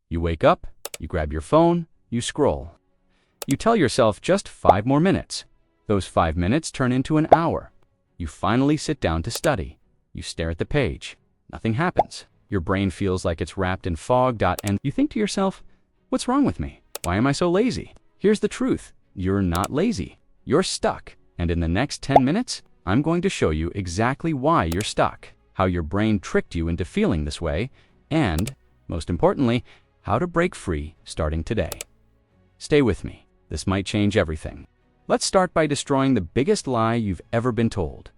You wake up, you grab your phone, you scroll. You tell yourself just 5 more minutes. Those 5 minutes turn into an hour. You finally sit down to study. You stare at the page. Nothing happens. Your brain feels like it's wrapped in fog. And you think to yourself, what's wrong with me? Why am I so lazy? Here's the truth. You're not lazy. You're stuck. And in the next 10 minutes, I'm going to show you exactly why you're stuck, how your brain tricked you into feeling this way, and, most importantly, how to break free starting today. Stay with me. This might change everything. Let's start by destroying the biggest lie you've ever been told.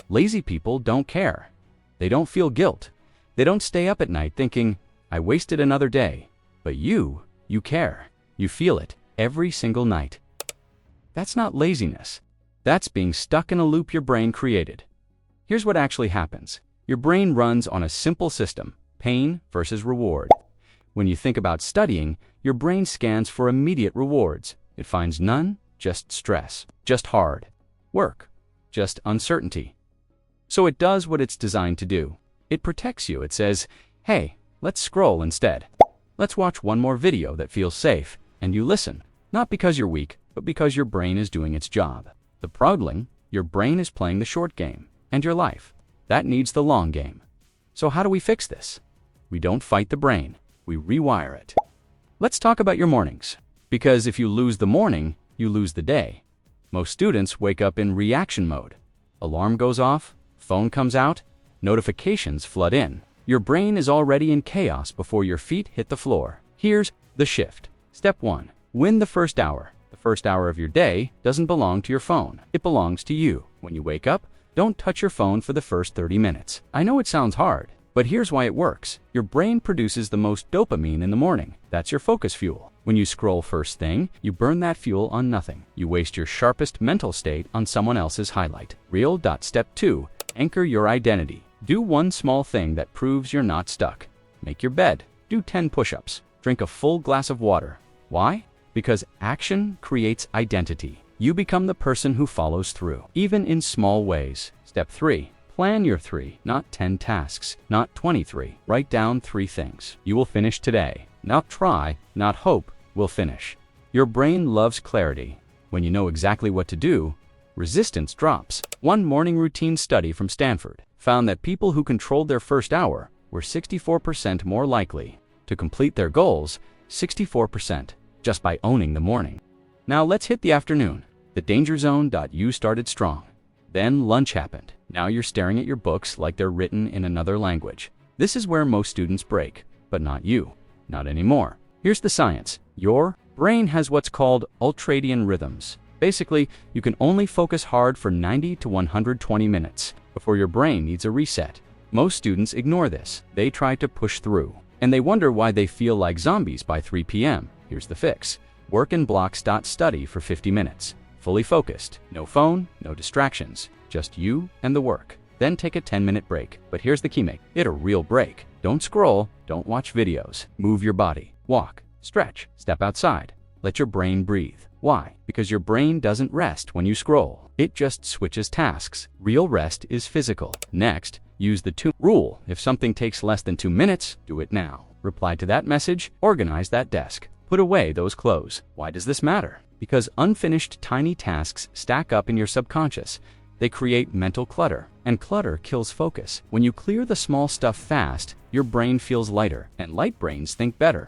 Lazy people don't care. They don't feel guilt. They don't stay up at night thinking, I wasted another day. But you care. You feel it every single night. That's not laziness. That's being stuck in a loop your brain created. Here's what actually happens. Your brain runs on a simple system, pain versus reward. When you think about studying, your brain scans for immediate rewards. It finds none, just stress, just hard work, just uncertainty. So it does what it's designed to do. It protects you. It says, hey, let's scroll instead. Let's watch one more video that feels safe. And you listen, not because you're weak, but because your brain is doing its job. The problem, your brain is playing the short game, and your life, that needs the long game. So how do we fix this? We don't fight the brain, we rewire it. Let's talk about your mornings, because if you lose the morning, you lose the day. Most students wake up in reaction mode. Alarm goes off, phone comes out, notifications flood in. Your brain is already in chaos before your feet hit the floor. Here's the shift. Step 1. Win the first hour. The first hour of your day doesn't belong to your phone. It belongs to you. When you wake up, don't touch your phone for the first 30 minutes. I know it sounds hard, but here's why it works. Your brain produces the most dopamine in the morning. That's your focus fuel. When you scroll first thing, you burn that fuel on nothing. You waste your sharpest mental state on someone else's highlight reel. Step 2. Anchor your identity. Do one small thing that proves you're not stuck. Make your bed. Do 10 push-ups. Drink a full glass of water. Why? Because action creates identity. You become the person who follows through, even in small ways. Step 3. Plan your 3, not 10 tasks, not 23. Write down 3 things you will finish today. Not try, not hope, will finish. Your brain loves clarity. When you know exactly what to do, resistance drops. One morning routine study from Stanford found that people who controlled their first hour were 64% more likely to complete their goals, 64%, just by owning the morning. Now let's hit the afternoon. The danger zone. You started strong. Then lunch happened. Now you're staring at your books like they're written in another language. This is where most students break, but not you. Not anymore. Here's the science. Your brain has what's called ultradian rhythms. Basically, you can only focus hard for 90 to 120 minutes before your brain needs a reset. Most students ignore this. They try to push through, and they wonder why they feel like zombies by 3 p.m. Here's the fix. Work in blocks. Study for 50 minutes. Fully focused. No phone, no distractions. Just you and the work. Then take a 10-minute break. But here's the key. Make it a real break. Don't scroll. Don't watch videos. Move your body. Walk. Stretch. Step outside. Let your brain breathe. Why? Because your brain doesn't rest when you scroll. It just switches tasks. Real rest is physical. Next, use the 2 rule. If something takes less than 2 minutes, do it now. Reply to that message. Organize that desk. Put away those clothes. Why does this matter? Because unfinished tiny tasks stack up in your subconscious. They create mental clutter, and clutter kills focus. When you clear the small stuff fast, your brain feels lighter, and light brains think better.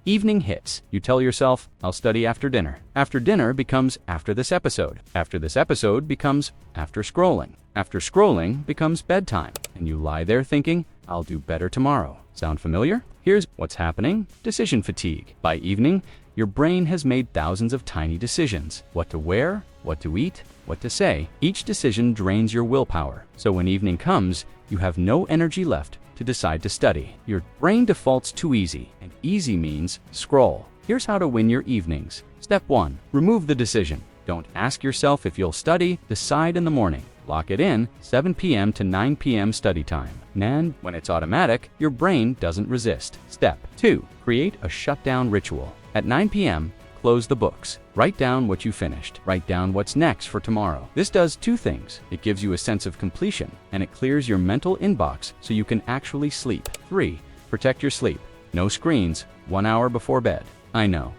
Evening hits. You tell yourself, I'll study after dinner. After dinner becomes after this episode. After this episode becomes after scrolling. After scrolling becomes bedtime. And you lie there thinking, I'll do better tomorrow. Sound familiar? Here's what's happening. Decision fatigue. By evening, your brain has made thousands of tiny decisions. What to wear, what to eat, what to say. Each decision drains your willpower. So when evening comes, you have no energy left to decide to study. Your brain defaults to easy, and easy means scroll. Here's how to win your evenings. Step 1. Remove the decision. Don't ask yourself if you'll study. Decide in the morning. Lock it in, 7 p.m. to 9 p.m. study time. And when it's automatic, your brain doesn't resist. Step 2. Create a shutdown ritual. At 9 p.m., close the books. Write down what you finished. Write down what's next for tomorrow. This does 2 things. It gives you a sense of completion, and it clears your mental inbox so you can actually sleep. 3. Protect your sleep. No screens, 1 hour before bed. I know,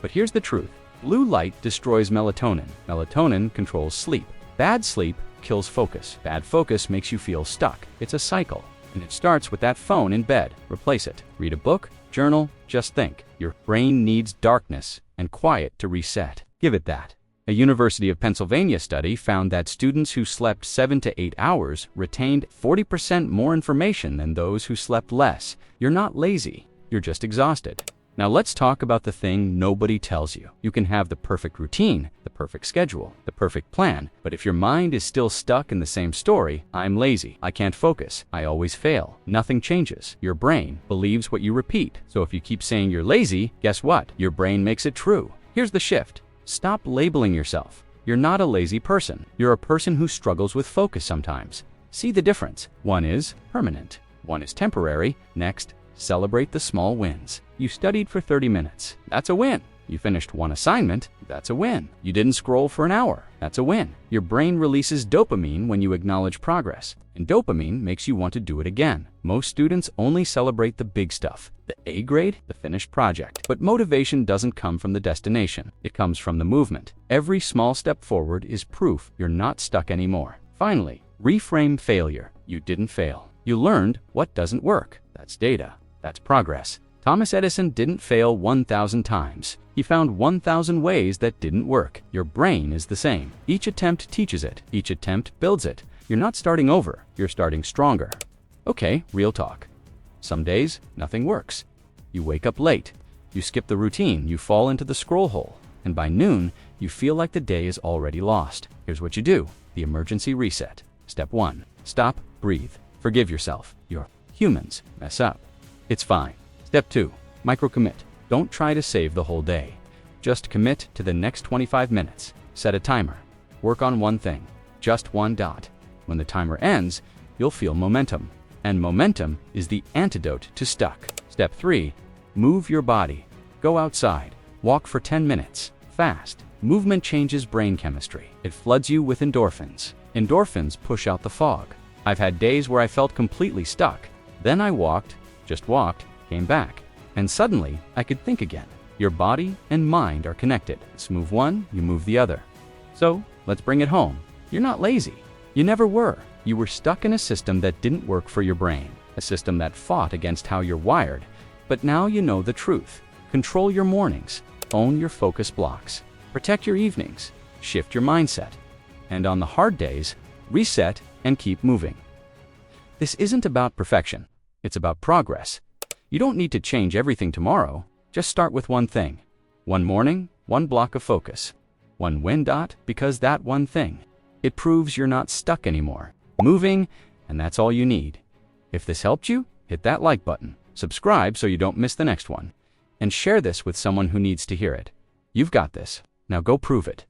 but here's the truth. Blue light destroys melatonin. Melatonin controls sleep. Bad sleep kills focus. Bad focus makes you feel stuck. It's a cycle, and it starts with that phone in bed. Replace it. Read a book, journal, just think. Your brain needs darkness and quiet to reset. Give it that. A University of Pennsylvania study found that students who slept 7 to 8 hours retained 40% more information than those who slept less. You're not lazy, you're just exhausted. Now let's talk about the thing nobody tells you. You can have the perfect routine, the perfect schedule, the perfect plan, but if your mind is still stuck in the same story, I'm lazy, I can't focus, I always fail, nothing changes. Your brain believes what you repeat. So if you keep saying you're lazy, guess what? Your brain makes it true. Here's the shift. Stop labeling yourself. You're not a lazy person. You're a person who struggles with focus sometimes. See the difference. One is permanent. One is temporary. Next, celebrate the small wins. You studied for 30 minutes. That's a win. You finished one assignment. That's a win. You didn't scroll for an hour. That's a win. Your brain releases dopamine when you acknowledge progress, and dopamine makes you want to do it again. Most students only celebrate the big stuff, the A grade, the finished project. But motivation doesn't come from the destination. It comes from the movement. Every small step forward is proof you're not stuck anymore. Finally, reframe failure. You didn't fail. You learned what doesn't work. That's data. That's progress. Thomas Edison didn't fail 1,000 times. He found 1,000 ways that didn't work. Your brain is the same. Each attempt teaches it. Each attempt builds it. You're not starting over. You're starting stronger. Okay, real talk. Some days, nothing works. You wake up late. You skip the routine. You fall into the scroll hole. And by noon, you feel like the day is already lost. Here's what you do. The emergency reset. Step 1. Stop, breathe. Forgive yourself. You're humans. Mess up. It's fine. Step 2. Micro-commit. Don't try to save the whole day. Just commit to the next 25 minutes. Set a timer. Work on one thing. Just one dot. When the timer ends, you'll feel momentum. And momentum is the antidote to stuck. Step 3. Move your body. Go outside. Walk for 10 minutes. Fast. Movement changes brain chemistry. It floods you with endorphins. Endorphins push out the fog. I've had days where I felt completely stuck. Then I walked, just walked, came back, and suddenly I could think again. Your body and mind are connected. Let's move one, you move the other. So let's bring it home. You're not lazy. You never were. You were stuck in a system that didn't work for your brain, a system that fought against how you're wired. But now you know the truth. Control your mornings. Own your focus blocks. Protect your evenings. Shift your mindset. And on the hard days, reset and keep moving. This isn't about perfection. It's about progress. You don't need to change everything tomorrow. Just start with one thing. One morning, one block of focus. One win dot, because that one thing. It proves you're not stuck anymore. Moving, and that's all you need. If this helped you, hit that like button. Subscribe so you don't miss the next one. And share this with someone who needs to hear it. You've got this. Now go prove it.